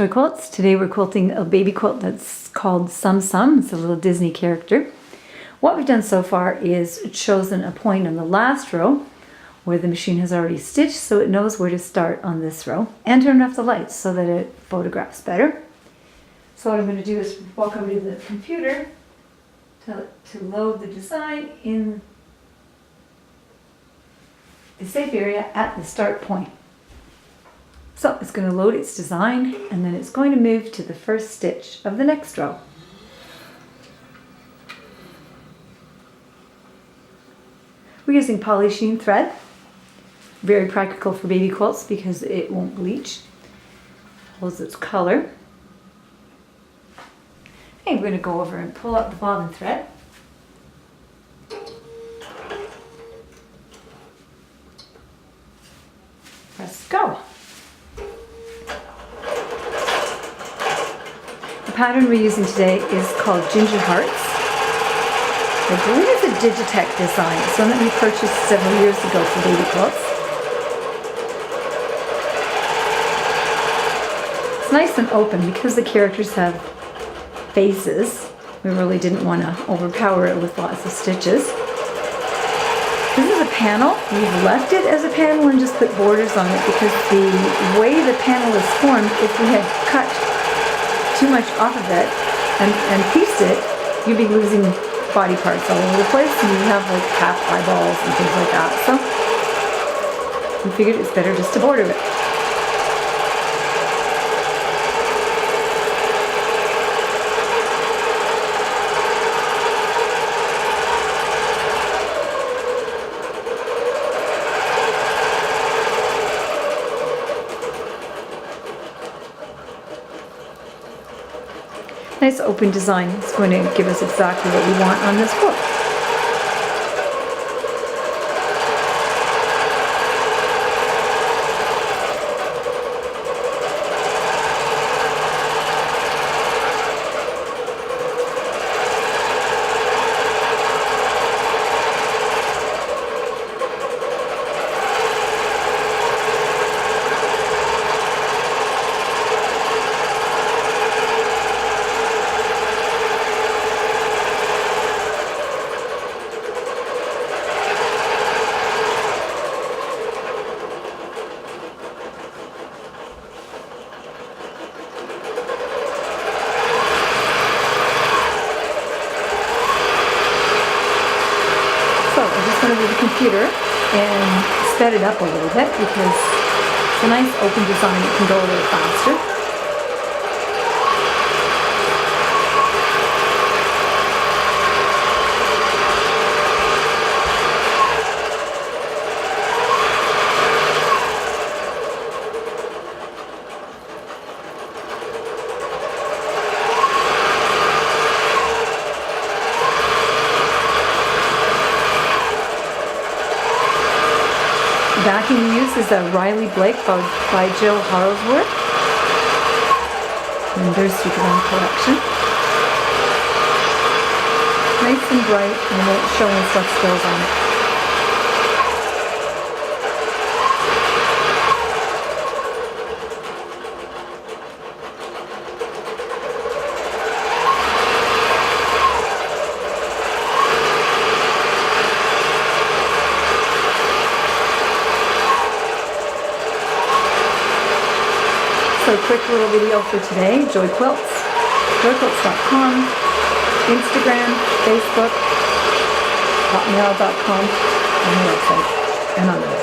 Joyquilts. Today we're quilting a baby quilt that's called Sum Sum. It's a little Disney character. What we've done so far is chosen a point on the last row where the machine has already stitched, so it knows where to start on this row, and turn off the lights so that it photographs better. So what I'm going to do is walk over to the computer to load the design in the safe area at the start point. So it's going to load its design, and then it's going to move to the first stitch of the next row. We're using polysheen thread. Very practical for baby quilts because it won't bleach. Holds its color. Okay, we're going to go over and pull up the bobbin thread. Press go. The pattern we're using today is called Ginger Hearts. I believe it's a Digitech design. It's one that we purchased several years ago for baby quilts. It's nice and open because the characters have faces. We really didn't want to overpower it with lots of stitches. This is a panel. We've left it as a panel and just put borders on it because the way the panel is formed, if we had cut too much off of it and pieced it, you'd be losing body parts all over the place, and you have like half eyeballs and things like that. So we figured it's better just to border it. Nice open design. It's going to give us exactly what we want on this quilt. Over the computer and sped it up a little bit because it's a nice open design. It can go a little faster. The backing we use is a Riley Blake by Jill Harlesworth in their Superman collection. Nice and bright, and it's showing what skills on it. So a quick little video for today. Joyquilts, joyquilts.com, Instagram, Facebook, hotmail.com, and the website, and on the website.